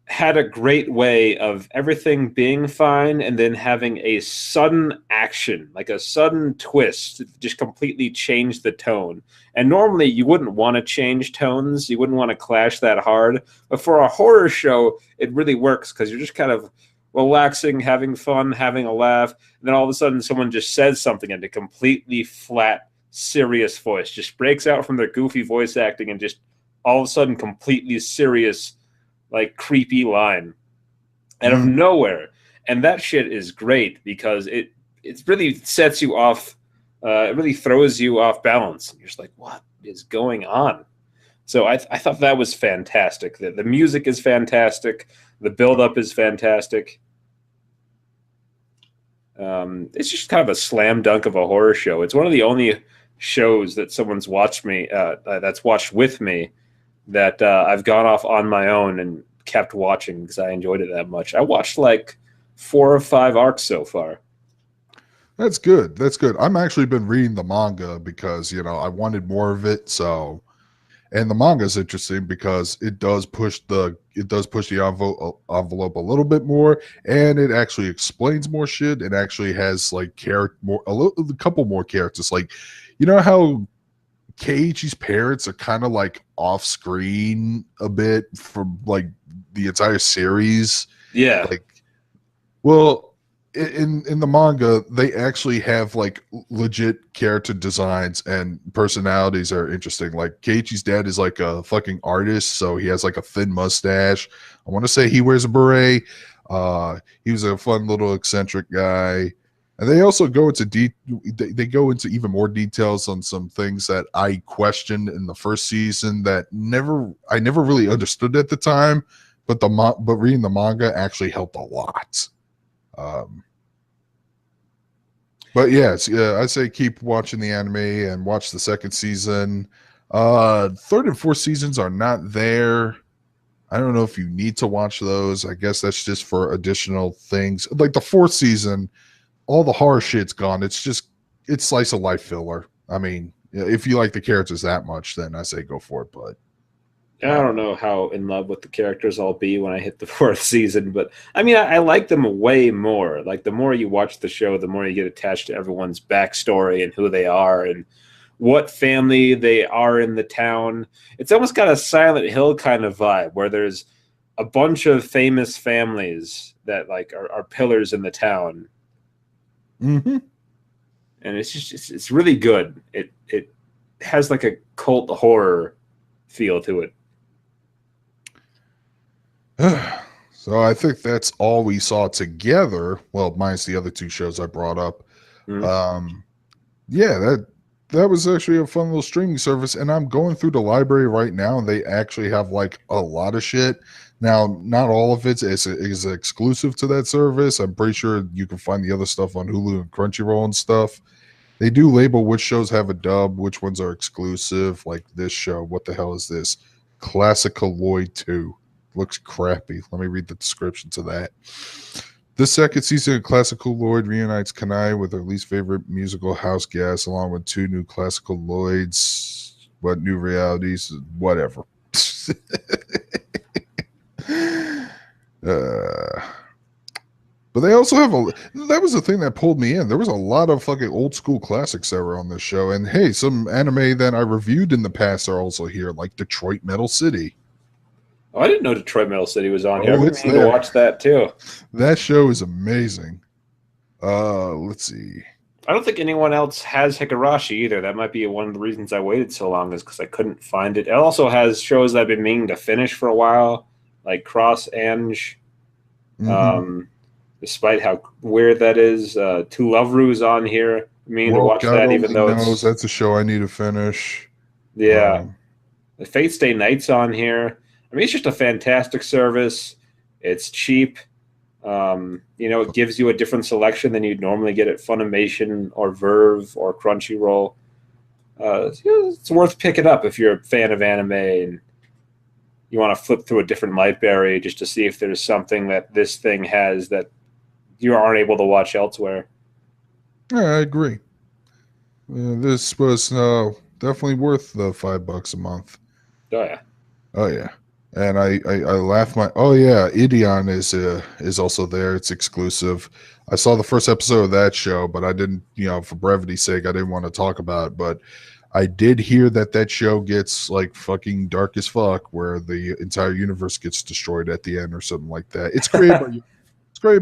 had a great way of everything being fine and then having a sudden action, like a sudden twist, just completely changed the tone. And normally you wouldn't want to change tones, you wouldn't want to clash that hard. But for a horror show, it really works because you're just kind of relaxing, having fun, having a laugh. And then all of a sudden someone just says something in a completely flat, serious voice, just breaks out from their goofy voice acting and just all of a sudden completely serious, like creepy line out of nowhere. And that shit is great because it really sets you off. It really throws you off balance. You're just like, what is going on? So I thought that was fantastic. The music is fantastic. The build-up is fantastic. It's just kind of a slam dunk of a horror show. It's one of the only shows that someone's watched me, that's watched with me, that I've gone off on my own and kept watching because I enjoyed it that much. I watched like 4 or 5 arcs so far. That's good. That's good. I'm actually been reading the manga because, I wanted more of it. So, and the manga is interesting because it does push the envelope a little bit more, and it actually explains more shit. It actually has like a couple more characters. Like, how Keiichi's parents are kind of like off screen a bit from like the entire series. Yeah. Like, well, in the manga, they actually have like legit character designs and personalities are interesting. Like Keiichi's dad is like a fucking artist, so he has like a thin mustache. I want to say he wears a beret. He was a fun little eccentric guy. And they also go into they go into even more details on some things that I questioned in the first season that I never really understood at the time, but reading the manga actually helped a lot. But yes, I say keep watching the anime and watch the second season. Third and fourth seasons are not there. I don't know if you need to watch those. I guess that's just for additional things. Like the fourth season, all the horror shit's gone. It's slice of life filler. I mean, if you like the characters that much, then I say go for it. But I don't know how in love with the characters I'll be when I hit the 4th season, but I mean, I like them way more. Like the more you watch the show, the more you get attached to everyone's backstory and who they are and what family they are in the town. It's almost got a Silent Hill kind of vibe where there's a bunch of famous families that like are pillars in the town. Mm-hmm. And it's really good. It has like a cult horror feel to it. So I think that's all we saw together. Well, minus the other 2 shows I brought up. Mm-hmm. Yeah, that was actually a fun little streaming service. And I'm going through the library right now, and they actually have like a lot of shit. Now, not all of it is exclusive to that service. I'm pretty sure you can find the other stuff on Hulu and Crunchyroll and stuff. They do label which shows have a dub, which ones are exclusive. Like this show, what the hell is this? Classicaloid 2. Looks crappy. Let me read the description to that. This second season of Classical Lloyd reunites Kanai with her least favorite musical house guest, along with 2 new Classical Lloyds. What new realities? Whatever. But they also have that was the thing that pulled me in. There was a lot of fucking old school classics that were on this show. And hey, some anime that I reviewed in the past are also here, like Detroit Metal City. Oh, I didn't know Detroit Metal City was on here. We need there. to watch that too. That show is amazing. Let's see. I don't think anyone else has Higurashi either. That might be one of the reasons I waited so long, is because I couldn't find it. It also has shows that I've been meaning to finish for a while, like Cross Ange. Despite how weird that is, To Love Ru's on here. Meaning to Well, watch God that, even only though knows it's that's a show I need to finish. yeah. The Fate Stay Night's on here. I mean, it's just a fantastic service. It's cheap. It gives you a different selection than you'd normally get at Funimation or Verve or Crunchyroll. It's worth picking up if you're a fan of anime and you want to flip through a different library just to see if there's something that this thing has that you aren't able to watch elsewhere. Yeah, I agree. This was definitely worth the $5 a month. Oh yeah. Oh yeah, and I laughed my. Oh yeah, Ideon is also there. It's exclusive. I saw the first episode of that show, but I didn't. For brevity's sake, I didn't want to talk about it. But I did hear that show gets like fucking dark as fuck, where the entire universe gets destroyed at the end or something like that. It's created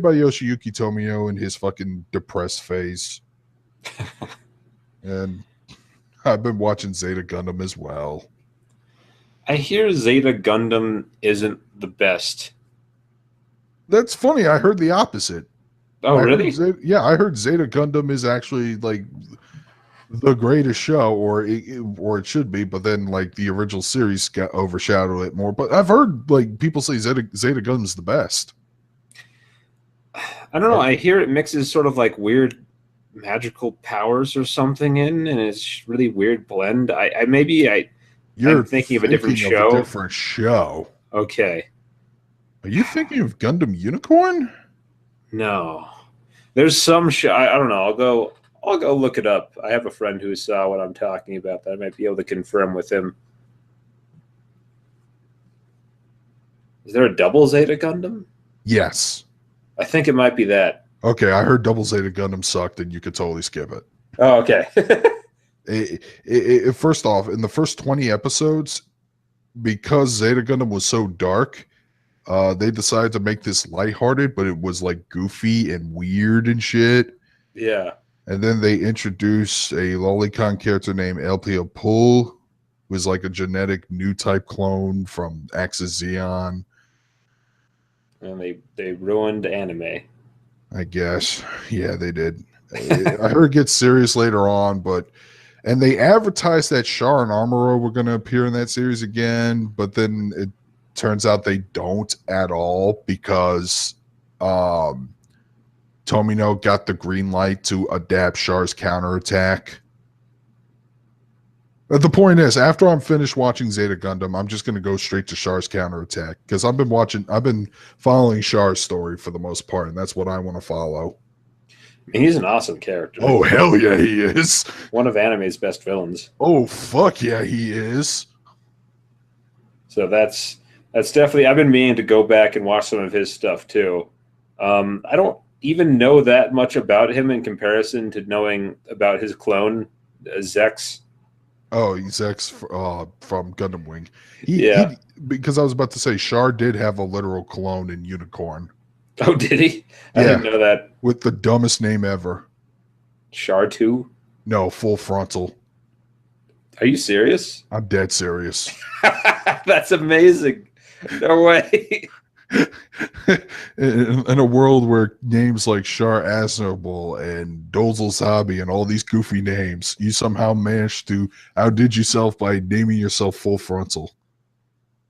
by Yoshiyuki Tomio in his fucking depressed phase. And I've been watching Zeta Gundam as well. I hear Zeta Gundam isn't the best. That's funny. I heard the opposite. Oh, really? I heard Zeta Gundam is actually like the greatest show, or it should be. But then like the original series got overshadowed it more. But I've heard like people say Zeta Gundam is the best. I don't know. I hear it mixes sort of like weird magical powers or something in, and it's really weird blend. I'm thinking of a different show. Different show. Okay. Are you thinking of Gundam Unicorn? No. There's some show. I don't know. I'll go look it up. I have a friend who saw what I'm talking about that I might be able to confirm with him. Is there a double Zeta Gundam? Yes. I think it might be that. Okay, I heard Double Zeta Gundam sucked, and you could totally skip it. Oh, okay. First off, in the first 20 episodes, because Zeta Gundam was so dark, they decided to make this lighthearted, but it was like goofy and weird and shit. Yeah. And then they introduced a lolicon character named Elpia Pool, who was like a genetic new type clone from Axis Zeon. And they ruined anime. I guess. Yeah, they did. I heard it gets serious later on, and they advertised that Char and Amuro were going to appear in that series again, but then it turns out they don't at all because Tomino got the green light to adapt Char's counterattack. But the point is, after I'm finished watching Zeta Gundam, I'm just going to go straight to Char's counterattack because I've been following Char's story for the most part, and that's what I want to follow. I mean, he's an awesome character. Oh, hell yeah, he is. One of anime's best villains. Oh, fuck yeah, he is. So that's definitely, I've been meaning to go back and watch some of his stuff too. I don't even know that much about him in comparison to knowing about his clone, Zex. Oh, he's Zex from Gundam Wing. Because I was about to say, Char did have a literal clone in Unicorn. Oh, did he? I didn't know that. With the dumbest name ever. Char 2? No, Full Frontal. Are you serious? I'm dead serious. That's amazing. No way. in a world where names like Char Aznavour and Dozel Zabi and all these goofy names, you somehow managed to outdid yourself by naming yourself Full Frontal.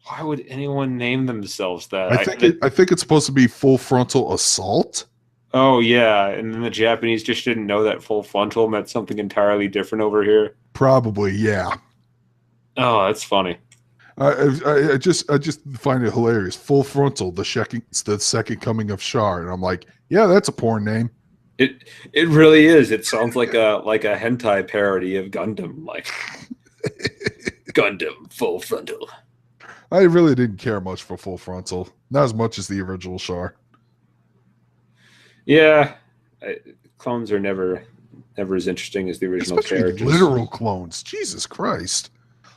Why would anyone name themselves that? I think it's supposed to be Full Frontal Assault. Oh yeah, and then the Japanese just didn't know that Full Frontal meant something entirely different over here. Probably, yeah. Oh, that's funny. I just find it hilarious. Full Frontal, the second coming of Char, and I'm like, yeah, that's a porn name. It really is. It sounds like a hentai parody of Gundam, like Gundam Full Frontal. I really didn't care much for Full Frontal, not as much as the original Char. Yeah, clones are never as interesting as the original Especially characters. Literal clones, Jesus Christ.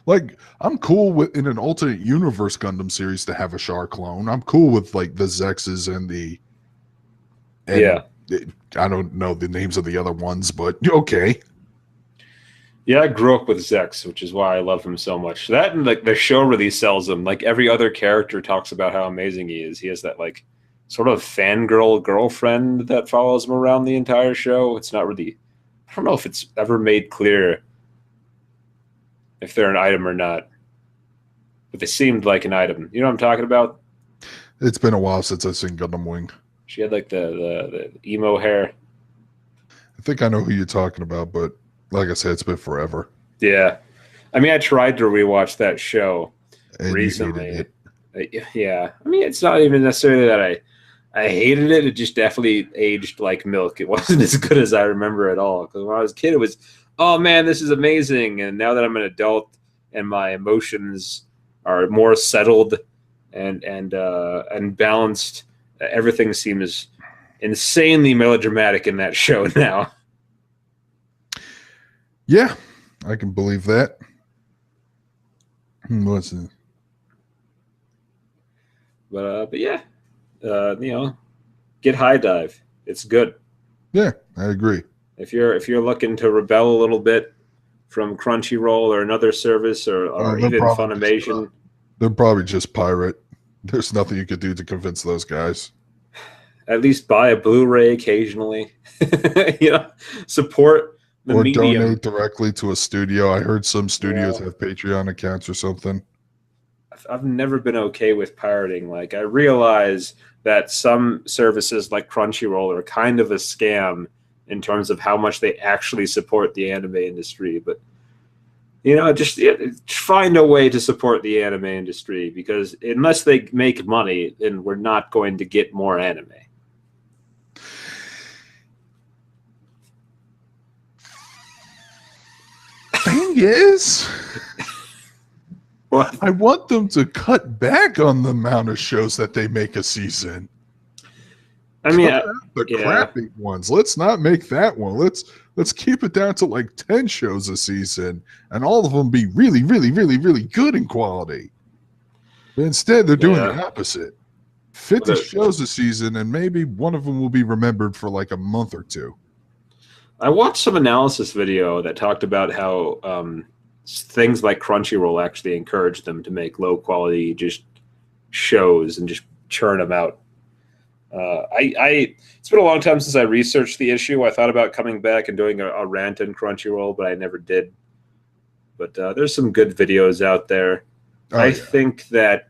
Like, I'm cool with in an alternate universe Gundam series to have a Char clone. I'm cool with like the Zexes and I don't know the names of the other ones, but okay. Yeah, I grew up with Zex, which is why I love him so much. That and like the show really sells him. Like every other character talks about how amazing he is. He has that like sort of fangirl girlfriend that follows him around the entire show. It's not really, I don't know if it's ever made clear if they're an item or not, but they seemed like an item. You know what I'm talking about? It's been a while since I've seen Gundam Wing. She had like the emo hair. I think I know who you're talking about, but like I said, it's been forever. Yeah. I mean, I tried to rewatch that show And recently. Yeah. I mean, it's not even necessarily that I hated it. It just definitely aged like milk. It wasn't as good as I remember at all. Because when I was a kid, it was, oh man, this is amazing. And now that I'm an adult and my emotions are more settled and balanced, everything seems insanely melodramatic in that show now. Yeah, I can believe that. What's it? But yeah, you know, get HIDIVE. It's good. Yeah, I agree. If you're looking to rebel a little bit from Crunchyroll or another service or even Funimation, they're probably just pirate. There's nothing you could do to convince those guys. at least buy a Blu-ray occasionally. You know, support the medium. Donate directly to a studio. I heard some studios have Patreon accounts or something. I've never been okay with pirating. Like, I realize that some services like Crunchyroll are kind of a scam in terms of how much they actually support the anime industry. But, you know, just find a way to support the anime industry, because unless they make money, then we're not going to get more anime. Thing is, What? I want them to cut back on the amount of shows that they make a season. I mean, Cut out the crappy ones. Let's not make that one. Let's keep it down to like 10 shows a season, and all of them be really, really, really, really good in quality. But instead, they're doing the opposite. 50 shows a season, and maybe one of them will be remembered for like a month or two. I watched some analysis video that talked about how things like Crunchyroll actually encourage them to make low quality just shows and just churn them out. It's been a long time since I researched the issue. I thought about coming back and doing a rant on Crunchyroll, but I never did. But there's some good videos out there. I think that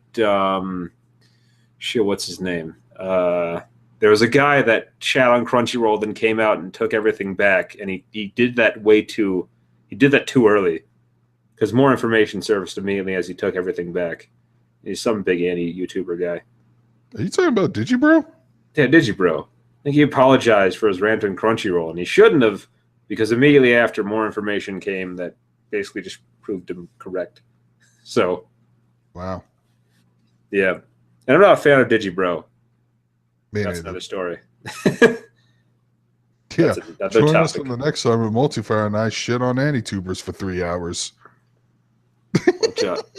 what's his name? There was a guy that chat on Crunchyroll, then came out and took everything back, and he did that too early, because more information surfaced immediately as he took everything back. He's some big anti-YouTuber guy. Are you talking about Digibro? Yeah, Digibro. I think he apologized for his rant on Crunchyroll, and he shouldn't have, because immediately after more information came that basically just proved him correct. So, wow. Yeah. And I'm not a fan of Digibro. That's another story. Yeah. Join us on the next time with Multifire and I shit on anti-tubers for 3 hours.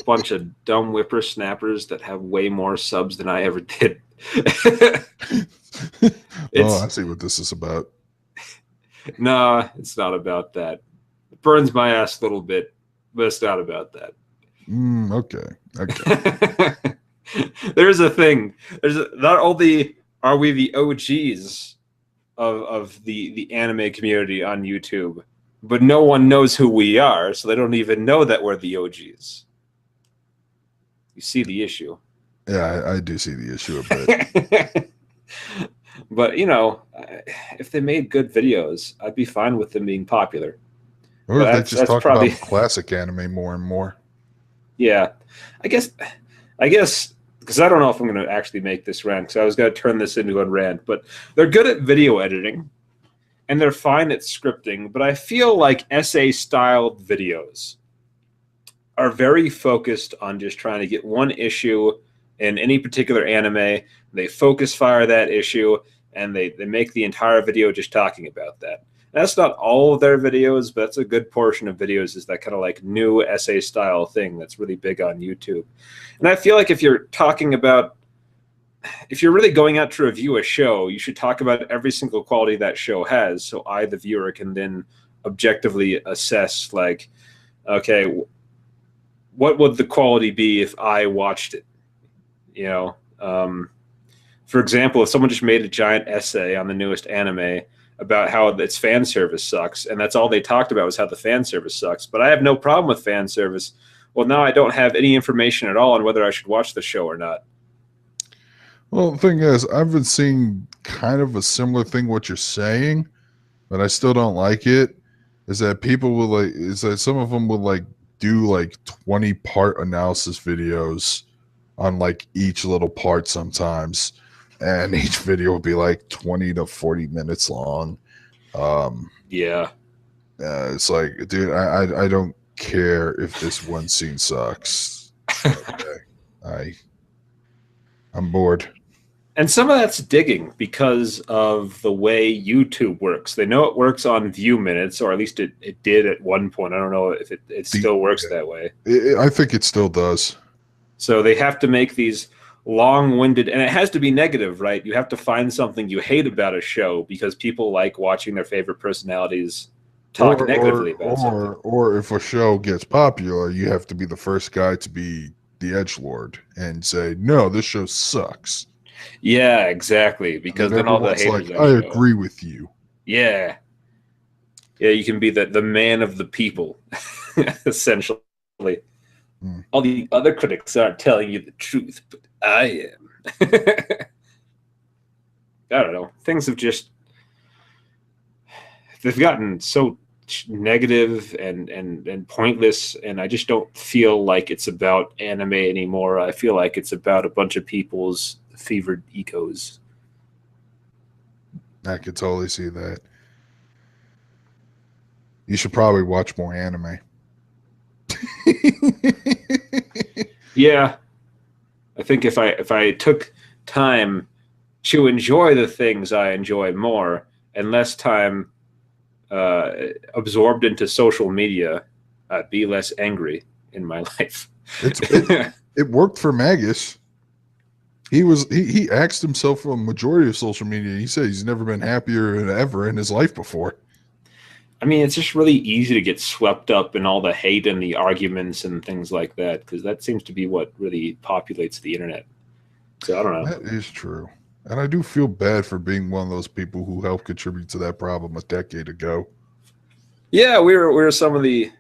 Bunch of dumb whippersnappers that have way more subs than I ever did. Oh, I see what this is about. No, it's not about that. It burns my ass a little bit, but it's not about that. Okay. There's a thing. Not only are we the OGs of the anime community on YouTube, but no one knows who we are, so they don't even know that we're the OGs. You see the issue. Yeah, I do see the issue a bit. But, you know, if they made good videos, I'd be fine with them being popular. Or if they just talk about classic anime more and more. Yeah. I guess, because I don't know if I'm going to actually make this rant, because I was going to turn this into a rant, but they're good at video editing, and they're fine at scripting, but I feel like essay-styled videos are very focused on just trying to get one issue in any particular anime. They focus fire that issue, and they make the entire video just talking about that. And that's not all of their videos, but that's a good portion of videos, is that kind of like new essay-style thing that's really big on YouTube. And I feel like if you're talking about if you're really going out to review a show, you should talk about every single quality that show has, so I, the viewer, can then objectively assess, like, okay, what would the quality be if I watched it? You know, for example, if someone just made a giant essay on the newest anime about how its fan service sucks, and that's all they talked about was how the fan service sucks, but I have no problem with fan service, well, now I don't have any information at all on whether I should watch the show or not. Well, the thing is, I've been seeing kind of a similar thing what you're saying, but I still don't like it. Is that people will like? Is that some of them will like do like 20-part analysis videos on like each little part sometimes, and each video will be like 20 to 40 minutes long. Yeah, it's like, dude, I don't care if this one scene sucks. Okay. I'm bored. and some of that's digging because of the way YouTube works. They know it works on view minutes, or at least it did at one point. I don't know if it still works that way. I think it still does. So they have to make these long-winded, and it has to be negative, right? You have to find something you hate about a show because people like watching their favorite personalities talk negatively about something. Or if a show gets popular, you have to be the first guy to be the edgelord and say, no, this show sucks. Yeah, exactly. Because then all the haters like, I agree with you. Yeah. Yeah, you can be the man of the people, essentially. All the other critics aren't telling you the truth, but I am. I don't know. Things have just, they've gotten so negative and pointless, and I just don't feel like it's about anime anymore. I feel like it's about a bunch of people's fevered egos. I could totally see that. You should probably watch more anime. Yeah, I think if I took time to enjoy the things I enjoy more and less time absorbed into social media, I'd be less angry in my life. It worked for Magus. He axed himself from a majority of social media. He said he's never been happier than ever in his life before. I mean, it's just really easy to get swept up in all the hate and the arguments and things like that, because that seems to be what really populates the internet. So I don't know. That is true. And I do feel bad for being one of those people who helped contribute to that problem a decade ago. Yeah, we were some of the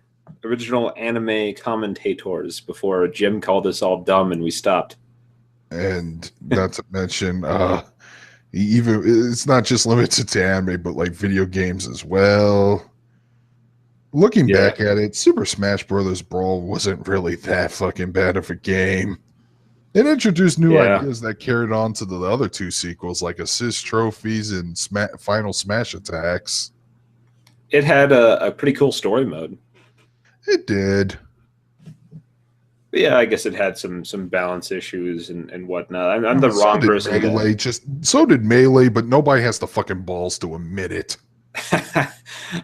original anime commentators before Jim called us all dumb and we stopped. And not to mention, even it's not just limited to anime, but like video games as well. Looking back at it, Super Smash Brothers Brawl wasn't really that fucking bad of a game. It introduced new ideas that carried on to the other two sequels, like assist trophies and final smash attacks. It had a pretty cool story mode. It did. But yeah, I guess it had some balance issues and whatnot. I'm the wrong person. Melee, so did Melee, but nobody has the fucking balls to admit it.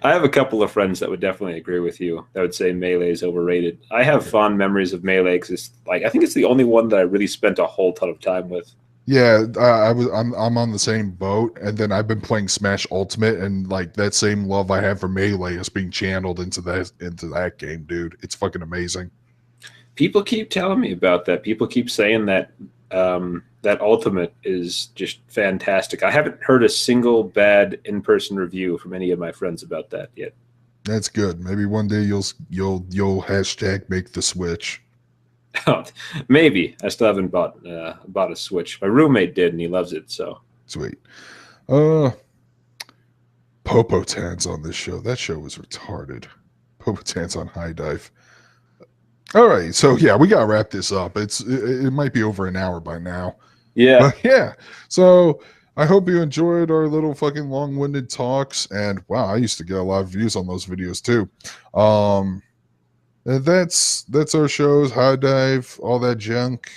I have a couple of friends that would definitely agree with you. That would say Melee is overrated. I have fond memories of Melee because I think it's the only one that I really spent a whole ton of time with. Yeah, I'm on the same boat, and then I've been playing Smash Ultimate, and like that same love I have for Melee is being channeled into that game, dude. It's fucking amazing. People keep telling me about that. People keep saying that that Ultimate is just fantastic. I haven't heard a single bad in-person review from any of my friends about that yet. That's good. Maybe one day you'll hashtag make the switch. Maybe. I still haven't bought a Switch. My roommate did, and he loves it. So sweet. Popotan's on this show. That show was retarded. Popotan's on HIDIVE. All right, so yeah, we gotta wrap this up. It might be over an hour by now. Yeah. But yeah. So I hope you enjoyed our little fucking long-winded talks. And wow, I used to get a lot of views on those videos too. And that's our shows, HIDIVE, all that junk.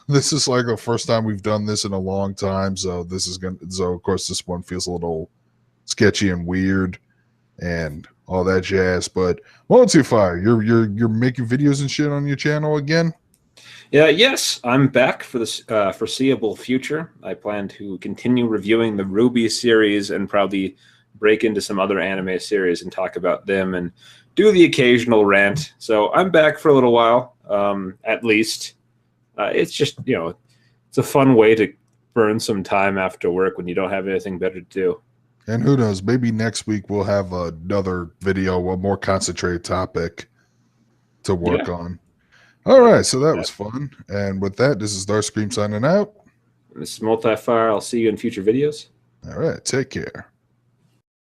This is like the first time we've done this in a long time, so of course this one feels a little sketchy and weird and all that jazz. But Multifire, you're making videos and shit on your channel again? Yes, I'm back for this foreseeable future. I plan to continue reviewing the Ruby series and probably break into some other anime series and talk about them and do the occasional rant. So I'm back for a little while, at least. It's just, it's a fun way to burn some time after work when you don't have anything better to do. And who knows, maybe next week we'll have another video, a more concentrated topic to work on. All right, so that was fun. And with that, this is Darkscream signing out. This is Multifire. I'll see you in future videos. All right, take care.